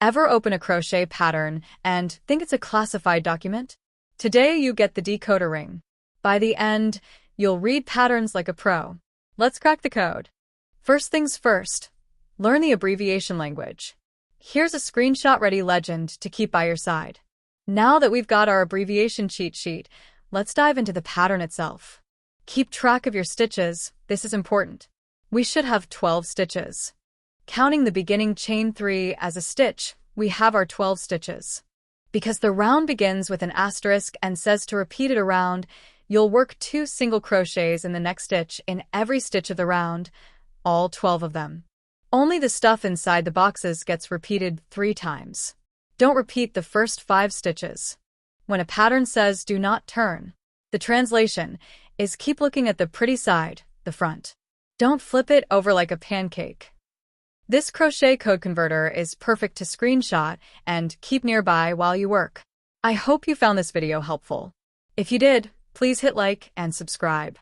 Ever open a crochet pattern and think it's a classified document? Today you get the decoder ring. By the end, you'll read patterns like a pro. Let's crack the code. First things first, learn the abbreviation language. Here's a screenshot-ready legend to keep by your side. Now that we've got our abbreviation cheat sheet, let's dive into the pattern itself. Keep track of your stitches, this is important. We should have 12 stitches. Counting the beginning chain 3 as a stitch, we have our 12 stitches. Because the round begins with an asterisk and says to repeat it around, you'll work 2 single crochets in the next stitch in every stitch of the round, all 12 of them. Only the stuff inside the boxes gets repeated 3 times. Don't repeat the first 5 stitches. When a pattern says do not turn, the translation is keep looking at the pretty side, the front. Don't flip it over like a pancake. This crochet code converter is perfect to screenshot and keep nearby while you work. I hope you found this video helpful. If you did, please hit like and subscribe.